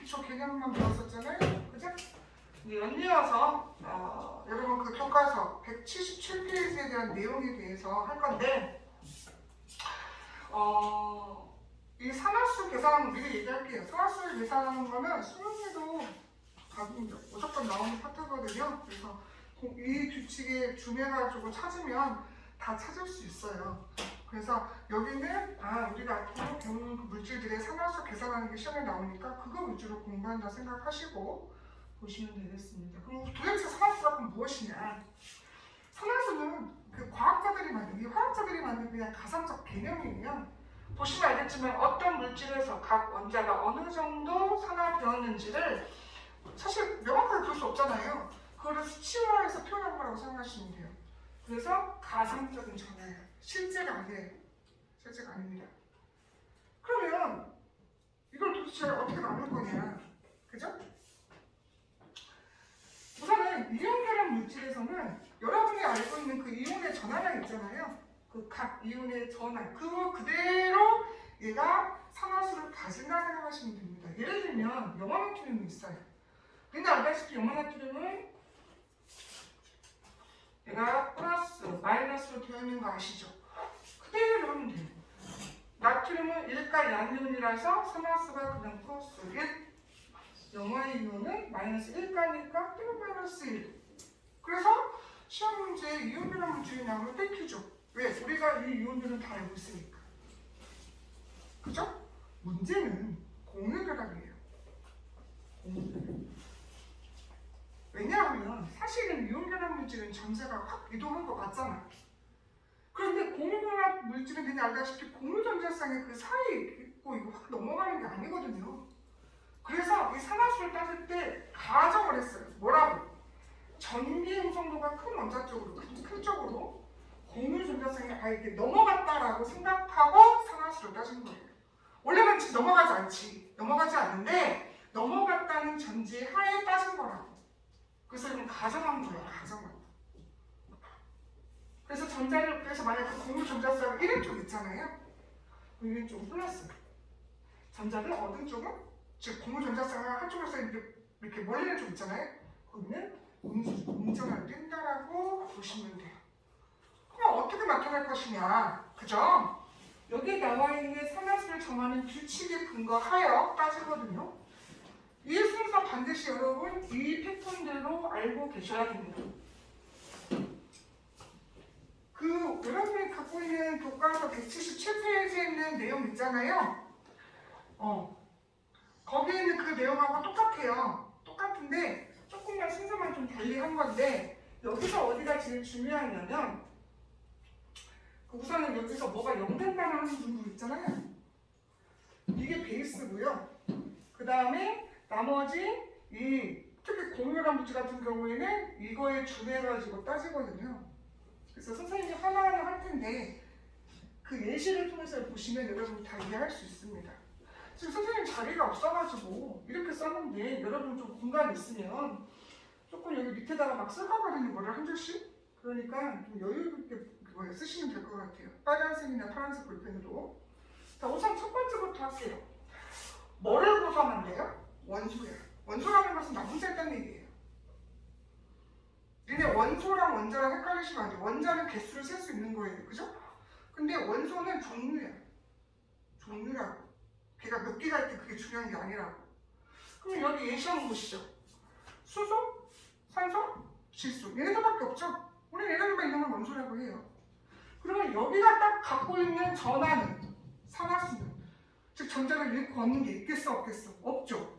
기초 개념만 배웠었잖아요. 그죠? 연이어서 여러분 그 교과서 177페이지에 대한 내용에 대해서 할 건데 이 산화수 계산 미리 얘기할게요. 산화수 계산하는 거는 수능에도 무조건 나오는 파트거든요. 그래서 이 규칙에 준해가지고 찾으면 다 찾을 수 있어요. 그래서 여기는 우리가 앞으로 배우는 그 물질들의 산화수 계산하는 게 시험에 나오니까 그거 위주로 공부한다 생각하시고 보시면 되겠습니다. 그럼 도대체 산화수가 그럼 무엇이냐? 산화수는 그 과학자들이 만든, 이 화학자들이 만든 그냥 가상적 개념이에요. 보시면 알겠지만 어떤 물질에서 각 원자가 어느 정도 산화되었는지를 사실 명확하게 볼 수 없잖아요. 그거를 수치화해서 표현한 거라고 생각하시면 돼요. 그래서 가상적인 전화예요. 실제가 아니에요. 실제가 아닙니다. 그러면 이걸 도대체 어떻게 나눌 거냐? 그죠? 우선은 이온계란 물질에서는 여러분이 알고 있는 그 이온의 전하량 있잖아요. 그 각 이온의 전하, 그거 그대로 얘가 산화수를 가진다 생각하시면 됩니다. 예를 들면 염화나트륨이 있어요. 근데 알다시피 염화나트륨은 얘가 플러스, 마이너스로 되어 있는 거 아시죠? 그대로 하면 돼요. 나트륨은 1가 양이온이라서 산화수가 그냥 플러스 1. 염화이온은 마이너스 1가니까 또 마이너스 1. 그래서 시험 문제에 이온이라는 물질이 나오면 땡큐죠. 왜? 우리가 이 이온들은 다 알고 있으니까. 그죠? 문제는 공유결합이에요. 공유결합. 왜냐하면 사실은 이온결합 물질은 전자가 확 이동한 거 맞잖아. 그런데 공유결합 물질은 그냥 알다시피 공유전자쌍의 그 사이에 있고 이거 확 넘어가는 게 아니거든요. 그래서 이 산화수를 따질 때 가정을 했어요. 뭐라고? 전기 형성도가 큰 원자 쪽으로, 큰 쪽으로 공유전자쌍이 이렇게 넘어갔다라고 생각하고 산화수를 따진 거예요. 원래는 넘어가지 않지. 넘어가지 않는데 넘어갔다는 전제 하에 따진 거라고. 그래서 이건 가정한 거예요. 가정한 거. 그래서 그래서 만약 그 공유전자쌍 1인 쪽 있잖아요. 1인 쪽은 플러스. 전자를 얻은 쪽은 즉 공유전자쌍을 한쪽에서 이렇게 몰리는 쪽 있잖아요. 거기는 음전을 뛴다라고 보시면 돼요. 그럼 어떻게 나타날 것이냐, 그죠? 여기 나와 있는 산화수를 정하는 규칙에 근거하여 따지거든요. 이 순서 반드시 여러분 이 패턴대로 알고 계셔야 됩니다. 그 여러분이 갖고 있는 교과서 177페이지에 있는 내용 있잖아요. 거기에 있는 그 내용하고 똑같아요. 똑같은데 조금만 순서만 좀 달리 한 건데 여기서 어디가 제일 중요하냐면 우선은 여기서 뭐가 0된다는 하는 분들 있잖아요. 이게 베이스고요. 그 다음에 나머지 특히 공유결합 물질 같은 경우에는 이거에 준해가지고 따지거든요. 그래서 선생님이 하나하나 할 텐데 그 예시를 통해서 보시면 여러분 다 이해할 수 있습니다. 지금 선생님 자리가 없어가지고 이렇게 썼는데 여러분 좀 공간이 있으면 조금 여기 밑에다가 막 쓸 거거든요. 뭐를 한 줄씩. 그러니까 좀 여유 있게 쓰시면 될 것 같아요. 빨간색이나 파란색 볼펜으로. 자, 우선 첫 번째부터 할게요. 뭐를 구성한대요? 원소예요. 원소라는 것은 나 혼자 있다는 얘기예요. 근데 원소랑 원자랑 헷갈리시면 안 돼요. 원자는 개수를 셀 수 있는 거예요. 그죠? 근데 원소는 종류야. 종류라고. 걔가 몇 개가 있대 그게 중요한 게 아니라고. 그럼 여기 예시 한번 보시죠. 수소, 산소, 질소. 얘네들밖에 없죠? 우리 얘네들만 있는 건 원소라고 해요. 그러면 여기가 딱 갖고 있는 전하는, 산화수는, 즉 전자를 잃고 얻는 게 있겠어 없겠어? 없죠.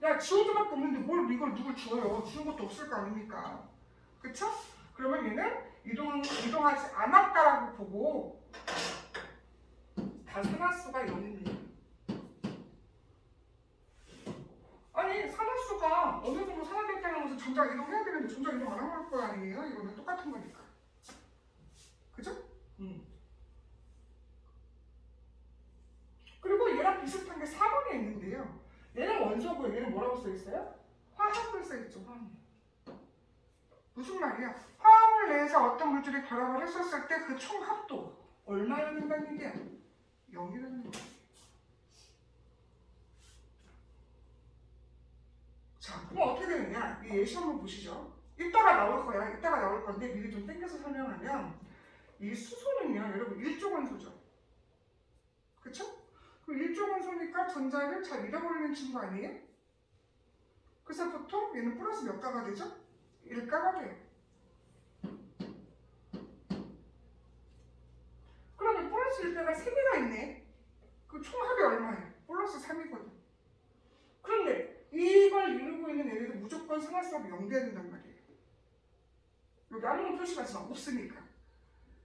야, 지울 수밖에 없는데 뭘 이걸 누굴 지워요? 지운 것도 없을 거 아닙니까? 그쵸? 그러면 얘는 이동하지 않았다라고 보고 다 산화수가 0입니다. 아니, 산화수가 어느 정도 산화됐다는 것은 전자가 이동해야 되는데 전자가 이동 안 할 거 아니에요? 이거는 똑같은 거니까. 그죠? 그리고 얘랑 비슷한 게 4번에 있는데요. 얘는 원소고 얘는 뭐라고 써있어요? 화합을 써있죠. 화합. 무슨 말이야? 화합을 내에서 어떤 물질이 결합을 했었을 때 그 총합도 얼마나 된다는 얘기야? 0이라는 얘기야. 자, 그럼 어떻게 되느냐? 이 예시 한번 보시죠. 이따가 나올 거야. 이따가 나올 건데 미리 좀 땡겨서 설명하면 이 수소는요, 여러분 일조건소죠. 그쵸? 그 일조건소니까 전자를 잘 잃어버리는 친구 아니에요? 그래서 보통 얘는 플러스 몇 가가 되죠? 1가가 돼요. 그러면 플러스 1가가 3개가 있네. 그 총합이 얼마예요? 플러스 3이거든. 그런데 이걸 이루고 있는 애들은 무조건 상하수합이 0돼야 된단 말이에요. 여기 아무런 표시가 지금 없으니까.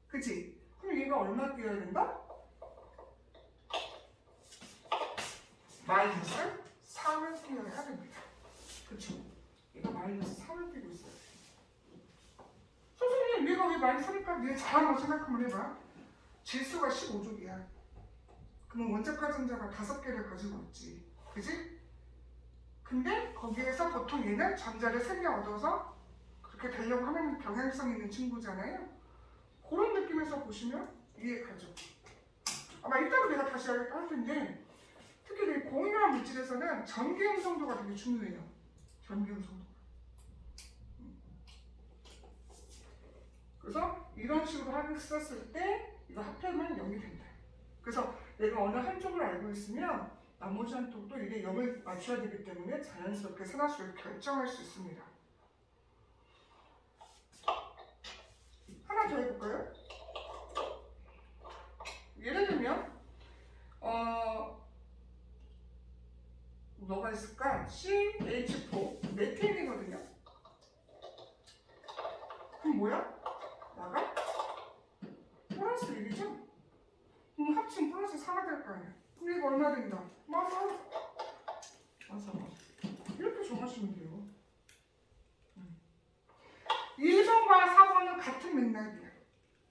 그치? 그럼 얘가 얼마 띄어야 된다? 마이너스 3을 띄어야 됩니다. 그쵸? 얘가 마이너스 3을 띄고 있어요. 선생님, 얘가 왜 마이너스 3일까? 얘 잘한다고 생각 한번 해봐. 질소가 15족이야. 그럼 원자 가전자가 5개를 가지고 있지. 그지? 근데 거기에서 보통 얘는 전자를 3개 얻어서 그렇게 되려고 하는 경향성 있는 친구잖아요. 그런 느낌에서 보시면 이해가죠. 아마 이따가 내가 다시 할 텐데 특히 이 공유한 물질에서는 전기음 성도가 되게 중요해요. 전기음 성도가. 그래서 이런 식으로 합을 썼을 때 이거 합하면 0이 된다. 그래서 내가 어느 한쪽을 알고 있으면 나머지 한쪽도 이게 0을 맞춰야 되기 때문에 자연스럽게 산화수를 결정할 수 있습니다. 하나 더 해볼까요? 예를 들면 뭐가 있을까? CH4 메탄이거든요. 그럼 뭐야? 나가? 플러스 1이죠? 그럼 합치면 플러스 4가 될 거 아니야. 그럼 이거 얼마 된다? 맞아. 이렇게 정하시면 돼요. 1번과 4번은 같은 맥락이야.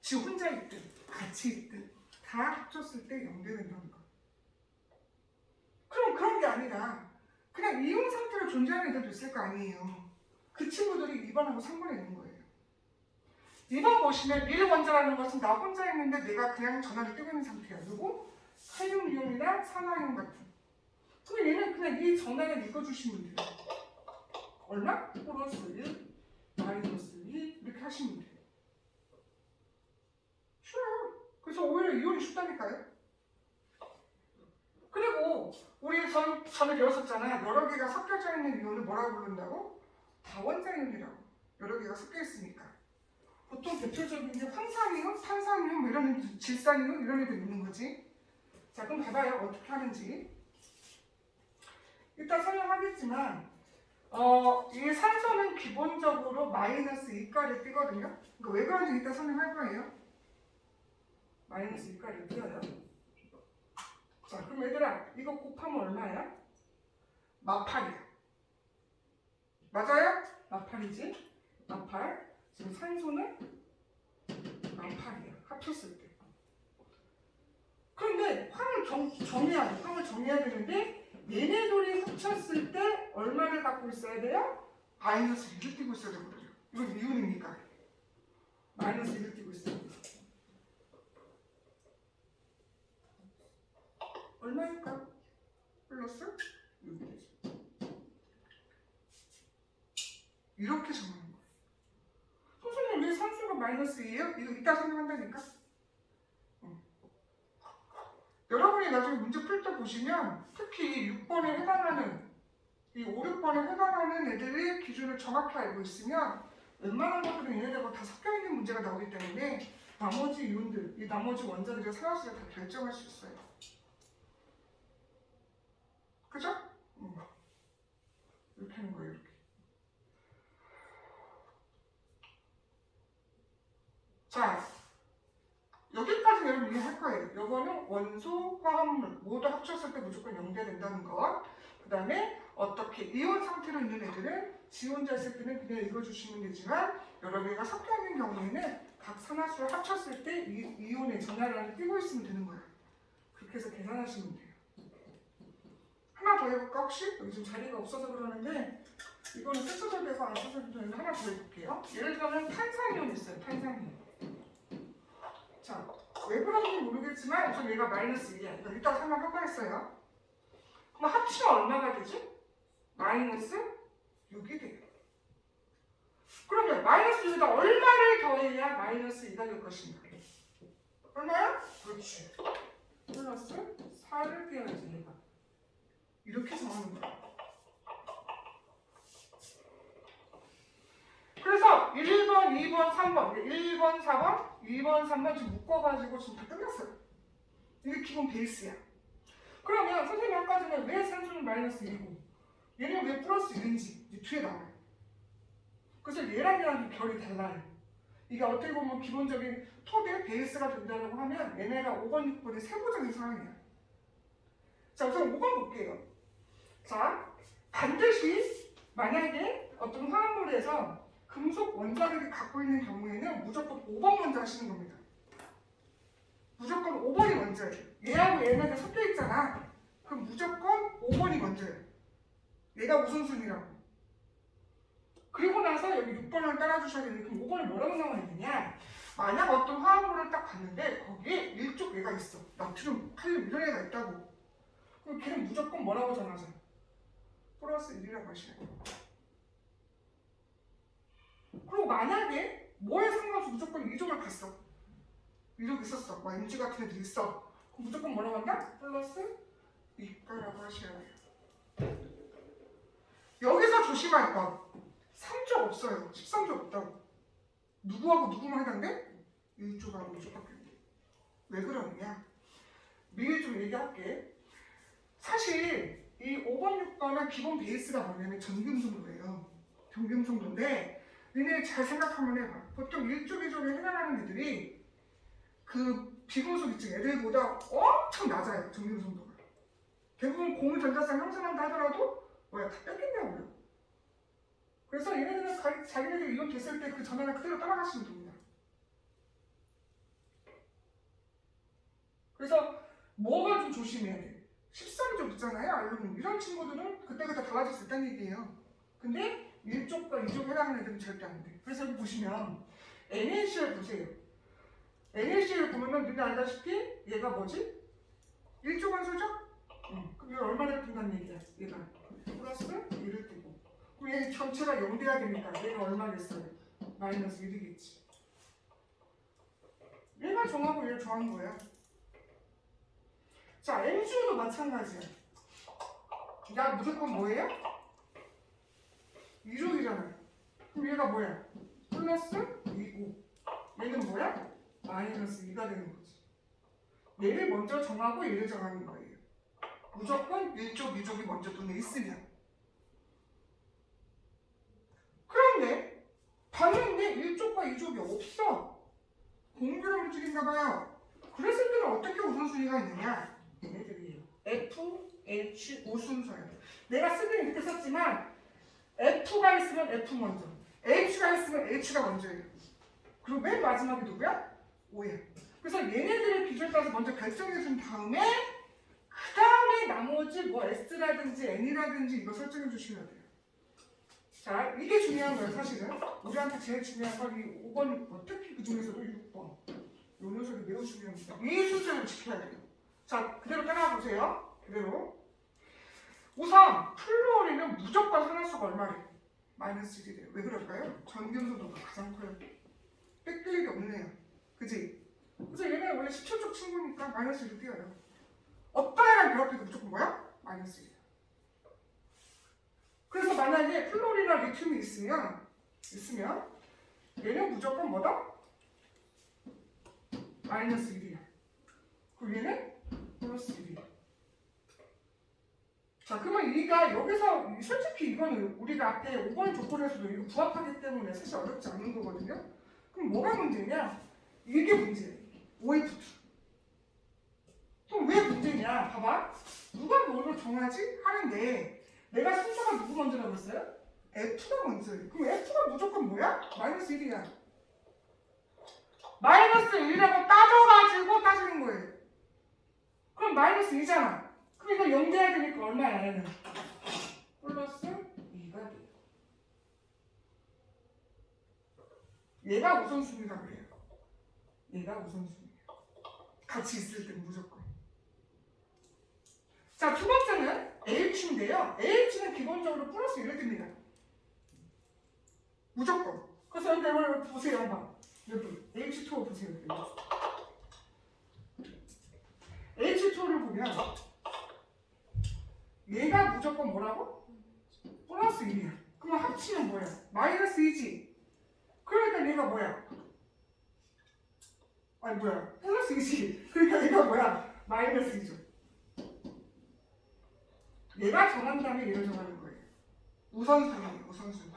지 혼자 있든 같이 있든 다 합쳤을 때 0대 된다는 거. 그럼 그런 게 아니라 그냥 이온 상태로 존재하는 애들도 있을 거 아니에요. 그 친구들이 2번하고 3번에 있는 거예요. 2번 보시면 1원자라는 것은 나 혼자 있는데 내가 그냥 전화를 뜨고 있는 상태야. 누구? 칼륨 이온이나 산화이온 같은. 그럼 얘는 그냥 이 전화를 읽어주시면 돼요. 얼마? 플러스 1, 마이너스 2 이렇게 하시면 돼요. 쉬워요. 그래서 오히려 이온이 쉽다니까요. 그리고 우리 전에 배웠었잖아요. 여러 개가 섞여져 있는 이온을 뭐라고 부른다고? 다원자 이온이라고. 여러 개가 섞여 있으니까. 보통 대표적인 게 황산이온, 탄산이온, 뭐 이런 질산이온 이런 애들 있는 거지. 자, 그럼 봐봐요. 어떻게 하는지. 이따 설명하겠지만 이 산소는 기본적으로 마이너스 2가를 띄거든요. 그러니까 왜 그런지 이따 설명할 거예요. 마이너스 2가를 띄어요. 자, 그럼 얘들아, 이거 곱하면 얼마야? 마팔이야. 맞아요? 마팔이지? 마팔. 지금 산소는 마팔이야. 합쳤을 때. 그런데 황을 정의해야 돼. 황을 정의해야 되는데 얘네들이 합쳤을 때 얼마를 갖고 있어야 돼요? 마이너스 1을 띄고 있어야 되거든요. 이건 이온이니까. 마이너스 1을 띄고 있어야 돼요. 얼마일까? 플러스 6이 되죠. 이렇게 정하는 거예요. 선생님 왜 산수가 마이너스 2예요? 이거 이따 설명한다니까? 여러분이 나중에 문제 풀 때 보시면 특히 6번에 해당하는 이 5, 6번에 해당하는 애들의 기준을 정확히 알고 있으면 웬만한 것들은 얘네들하고 다 섞여있는 문제가 나오기 때문에 나머지 이온들, 이 나머지 원자들의 산화수를 다 결정할 수 있어요. 그죠? 이렇게 하는 거예요. 이렇게. 자, 여기까지 여러분 이해할 거예요. 이거는 원소, 화합물 모두 합쳤을 때 무조건 0대 된다는 거. 그 다음에 어떻게 이온 상태로 있는 애들은 지원자 있을 때는 그냥 읽어주시면 되지만 여러 개가 섞여 있는 경우에는 각 산화수를 합쳤을 때 이온의 전하량을 띄고 있으면 되는 거예요. 그렇게 해서 계산하시면 돼요. 하나 더 해볼까 혹시? 여기 지금 자리가 없어서 그러는데 이거는 쓰셔도 돼서 안 쓰셔도 되는데 하나 더 해볼게요. 예를 들면 탄산이온 있어요. 탄산이온. 자, 왜 그런지 모르겠지만 우선 얘가 마이너스 1이야. 이거 이따 설명할 거였어요. 그럼 합치면 얼마가 되지? 마이너스 6이 돼요. 그러면 마이너스 6에다 얼마를 더해야 마이너스 2가 될 것인가? 얼마야? 그렇지. 플러스 4를 빼야지 얘가. 이렇게 정하는 거야. 그래서 1번, 2번, 3번, 1번, 4번, 2번, 3번 지금 묶어가지고 지금 다 끝났어요. 이게 기본 베이스야. 그러면 선생님이 아까 전에 왜 산수는 마이너스 1이고 얘는 왜 플러스 1인지 이제 뒤에 나와요. 그래서 얘랑 결이 달라요. 이게 어떻게 보면 기본적인 토대 베이스가 된다고 하면 얘네가 5번, 6번의 세부적인 상황이야. 자, 우선 5번 볼게요. 자, 반드시 만약에 어떤 화합물에서 금속 원자력이 갖고 있는 경우에는 무조건 5번 먼저 하시는 겁니다. 무조건 5번이 먼저예요. 얘하고 얘네가 섞여 있잖아. 그럼 무조건 5번이 먼저예요. 얘가 우선순위라고. 그리고 나서 여기 6번을 따라주셔야 되는데 그럼 5번을 뭐라고 나와야 되냐? 만약 어떤 화합물을 딱 봤는데 거기에 일족 얘가 있어. 나트륨, 칼륨 이런 애가 있다고. 그럼 걔는 무조건 뭐라고 정하자? 플러스 1이라고 하셔야 돼요. 그리고 만약에 뭐에 상관없이 무조건 이족을 봤어. 이족 있었어. 뭐 MG 같은 애들 있어. 그럼 무조건 뭐라고 한다? 플러스 2가라고 하셔야 돼요. 여기서 조심할 건 3족 없어요. 13족 없다고. 누구하고 누구만 해당돼? 1쪽하고 2쪽밖에 안 돼. 왜 그러느냐? 미리 좀 얘기할게. 사실 이 5번, 6번은 기본 베이스가 뭐냐면 전금성도예요. 전금성도인데 니네 잘 생각하면 해봐. 보통 1쪽, 2쪽에 해당하는 애들이 그 비금속 있지 애들보다 엄청 낮아요. 전금성도가. 대부분 고무 전자쌍 형성한다 하더라도 뭐야 다 뺏긴다고요. 그래서 얘네들은 자기네들 이론 됐을 때 그 전화를 그대로 따라가시면 됩니다. 그래서 뭐가 좀 조심해야 돼? 13족 있잖아요. 알루미늄. 이런 친구들은 그때그때 달라질 수 있다는 얘기예요. 근데 1쪽과 2쪽 해당하는 애들은 절대 안 돼. 그래서 여기 보시면 NaCl 보세요. NaCl 보면은 눈에 알다시피 얘가 뭐지? 1쪽 원소죠? 그럼 얘가 얼마나 뜬다는 얘기야? 얘가 플러스 1을 띄고 그럼 얘 전체가 0돼야 되니까 얘가 얼마겠어요? 마이너스 1이겠지. 얘가 정하고 얘를 정한 거야. 자, MgO도 마찬가지야. 야, 무조건 뭐예요? 2족이잖아요. 그럼 얘가 뭐야? 플러스 2고 얘는 뭐야? 마이너스 2가 되는 거지. 얘를 먼저 정하고 얘를 정하는 거예요. 무조건 1족, 2족이 먼저 눈에 있으면. 그런데 봤는데 1족과 2족이 없어. 공비를 움직인가 봐요. 그랬을 때는 어떻게 우선순위가 있느냐? 얘네들이에요. F, H 우순서예요. 내가 쓰기는 이렇게 썼지만 F가 있으면 F 먼저, H가 있으면 H가 먼저예요. 그리고 맨 마지막에 누구야? O야. 그래서 얘네들의 기준에 따라서 먼저 결정해 준 다음에 그 다음에 나머지 뭐 S라든지 N이라든지 이거 설정해 주시면 돼요. 자, 이게 중요한 거예요, 사실은. 우리한테 제일 중요한 건 이 5번, 6번, 특히 그 중에서도 6번. 이 녀석이 매우 중요합니다. 이 순서를 지켜야 돼요. 자, 그대로 따라보세요. 그대로. 우선, 플루오린은 무조건 산화수가 얼마래? 마이너스 1이 돼요. 왜 그럴까요? 전금속도가 가장 커요. 뺏길 일이 없네요. 그지? 그래서 얘는 원래 17쪽 친구니까 마이너스 1이 뛰어요. 어떤 애랑 결합해도 무조건 뭐야? 마이너스 1이야. 그래서 만약에 플로리나 리튬이 있으면 얘는 무조건 뭐다? 마이너스 1이야. 그리고 얘는 플러스 1이야. 자, 그러면 이가 여기서 솔직히 이거는 우리가 앞에 5번 조건에서도 이거 부합하기 때문에 사실 어렵지 않은 거거든요. 그럼 뭐가 문제냐? 이게 문제예요. OF2. 그럼 왜 문제냐? 봐봐. 누가 뭐를 정하지? 하는데 내가 순서가 누구 먼저라고 했어요? F가 먼저예요. 그럼 F가 무조건 뭐야? 마이너스 1이야. 마이너스 1이라고 따져가지고 따지는 거예요. 그럼 마이너스 2잖아. 그럼 이거 0 돼야 되니까 얼마야? 얘는 플러스 2가 돼요. 얘가 우선순위라고 해요. 얘가 우선순위야. 같이 있을 때 무조건. 자, 두 번째는 AH인데요. AH는 기본적으로 플러스 1을 듭니다. 무조건. 그래서 여기 보세요 한번. 여기 H2O 보세요. H2O를 보면 얘가 무조건 뭐라고? 플러스 1이야. 그럼 합치면 뭐야? 마이너스 2지. 그러니까 얘가 뭐야? 아니 뭐야? 플러스 2지. 그러니까 얘가 뭐야? 마이너스 2죠. 얘가 정한 다음에 얘를 정하는 거예요. 우선순위예요. 우선순위.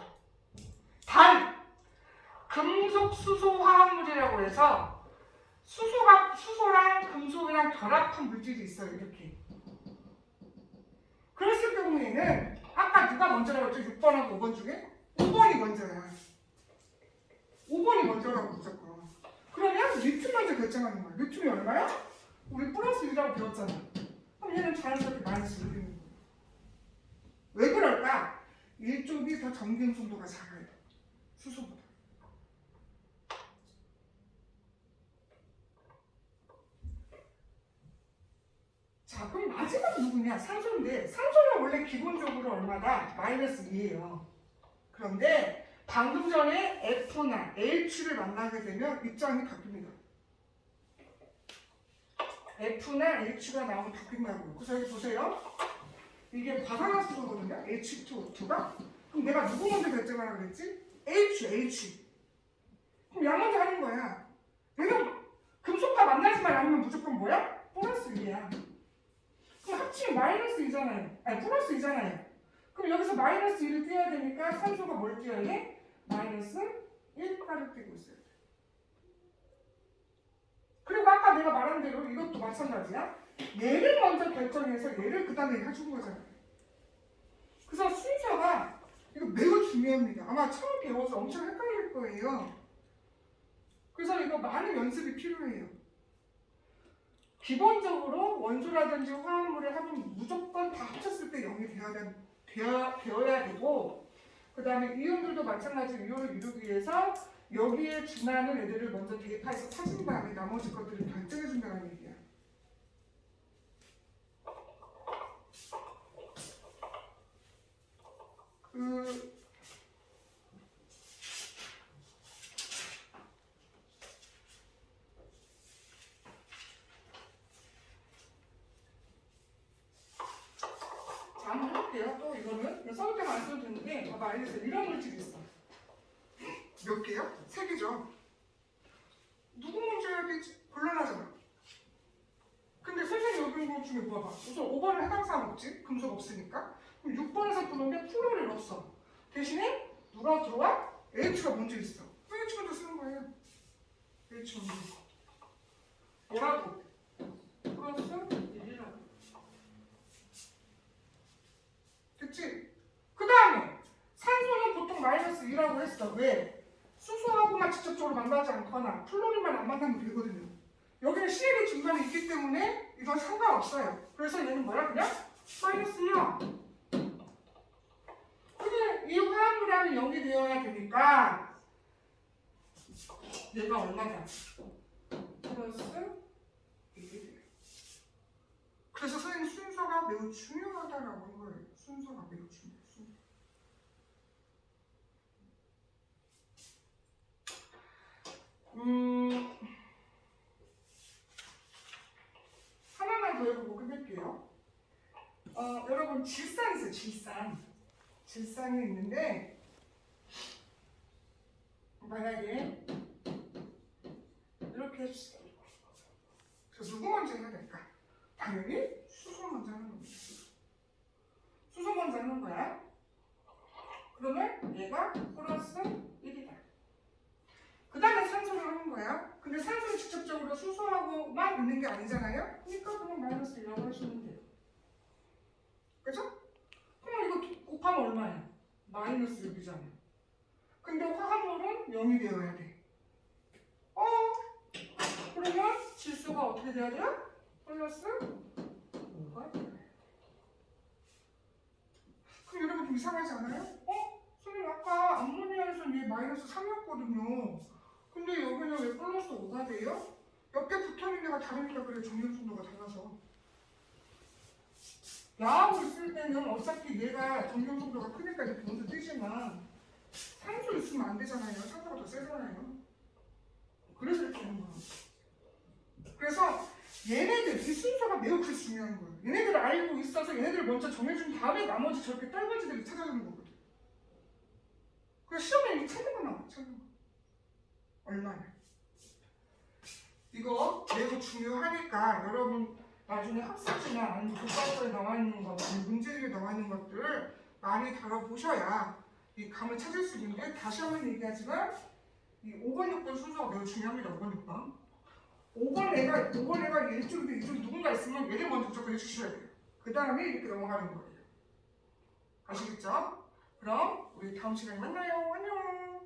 단! 금속 수소 화합물이라고 해서 수소랑 금속이랑 결합한 물질이 있어요. 이렇게. 그랬을 경우에는 아까 누가 먼저라고 했죠? 6번하고 5번 중에? 5번이 먼저야. 5번이 먼저라고 무조건. 그러면 리튬 먼저 결정하는 거야. 리튬이 얼마야? 우리 플러스 1이라고 배웠잖아. 그럼 얘는 자연스럽게 마이너스 1이 되는 거야. 왜 그럴까? 이쪽이 더 전기음성도가 작아요. 수소보다. 자, 그럼 마지막 누구냐? 산소인데 산소는 원래 기본적으로 얼마다? 마이너스 2예요. 그런데 방금 전에 F나 H를 만나게 되면 입장이 바뀝니다. F나 H가 나오면 바뀐다고요. 그래서 여기 보세요. 이게 과산화수소거든요. H2O2가. 그럼 내가 누구 먼저 결정하라고 그랬지? H. 그럼 양 먼저 하는 거야. 얘는 금속과 만나지만 않으면 무조건 뭐야? 플러스 1이야. 그럼 합치면 마이너스 2잖아요. 아니 플러스 2잖아요. 그럼 여기서 마이너스 1을 띄워야 되니까 산소가 뭘 띄워야 돼? 마이너스 1가를 띄고 있어요. 그리고 아까 내가 말한 대로 이것도 마찬가지야. 얘를 먼저 결정해서 얘를 그 다음에 해준 거잖아요. 그래서 순서가 이거 매우 중요합니다. 아마 처음 배워서 엄청 헷갈릴 거예요. 그래서 이거 많은 연습이 필요해요. 기본적으로 원소라든지 화합물을 하면 무조건 다 합쳤을 때 0이 되어야 되고, 그 다음에 이온들도 마찬가지로 이온을 이루기 위해서 여기에 준하는 애들을 먼저 대입해서 찾은 다음에 나머지 것들을 결정해준다는 얘기야. 자, 한번 해볼게요. 또 이거는 써도 되면 안 써도 되는데, 봐봐, 알겠어요. 이런 물질이 있어. 몇 개요? 3개죠. 누구 먼저 해야 되지? 곤란하잖아. 근데 선생님 여기 있는 것 중에 뭐야 봐. 우선 5번은 해당 사항 없지? 금속 없으니까. 그럼 6번에서 보는데 플로릴 없어. 대신에 누가 들어와? H가 먼저 있어. H 먼저 쓰는 거예요. H 먼저. 뭐라고? 플러스 1이라고. 됐지? 그 다음에 산소는 보통 마이너스 2라고 했어. 왜? 수소하고만 직접적으로 만나지 않거나 플로린만 안 만나면 되거든요. 여기는 CL이 중간에 있기 때문에 이건 상관없어요. 그래서 얘는 뭐야? 그냥 마이너스 2야. 근데 이 화합물하고 0이 되어야 되니까 얘가 얼마다? 플러스 1이 돼요. 그래서 선생님 순서가 매우 중요하다라고 한 거예요. 순서가 매우 중요해요. 하나만 더 해보고 끝낼게요. 여러분 질산 있어요. 질산이 있는데 만약에 이렇게 해주세요. 그래서 누구 먼저 해야 될까? 당연히 수소 먼저 하는 겁니다. 수소 먼저 하는 거야. 그러면 얘가 플러스 1이다. 그 다음에 산소를 하는 거야. 근데 산소는 직접적으로 수소하고만 있는 게 아니잖아요. 그러니까 그냥 마이너스 1이라고 하시면 돼요. 그죠? 그럼 이거 곱하면 얼마야? 마이너스 6이잖아요. 근데 화합물은 0이 되어야 돼. 그러면 질소가 어떻게 돼야 돼요? 플러스 5가 돼요. 그럼 여러분 좀 이상하지 않아요? 선생님 아까 암모니아에서는 얘 마이너스 3이었거든요. 근데 여기는 왜 플러스 5가 돼요? 옆에 붙어있는 데가 다르니까 그래요. 정렬정도가 달라서. 야하고 있을 때는 어차피 얘가 정렬정도가 크니까 이렇게 먼저 뜨지만 산소 있으면 안 되잖아요. 산소가 더 세잖아요. 그래서 이렇게 하는 거예요. 그래서 얘네들, 이 순서가 매우 그래서 중요한 거예요. 얘네들을 알고 있어서 얘네들을 먼저 정해준 다음에 나머지 저렇게 떨거지들을 찾아주는 거거든. 그래서 시험에 이 찾는 거 나와, 찾는 거. 얼마나. 이거 매우 중요하니까 여러분 나중에 학습지나 아니면 교과서에 나와 있는 것, 문제집에 나와 있는 것들을 많이 다뤄보셔야 이 감을 찾을 수 있는데, 다시 한번 얘기하지만 이 5번, 6번 순서가 매우 중요합니다. 5번, 6번. 5번 애가 이쪽인데 이쪽 누군가 있으면 얘를 먼저 무조건 해주셔야 돼요. 그 다음에 이렇게 넘어가는 거예요. 아시겠죠? 그럼 우리 다음 시간에 만나요. 안녕.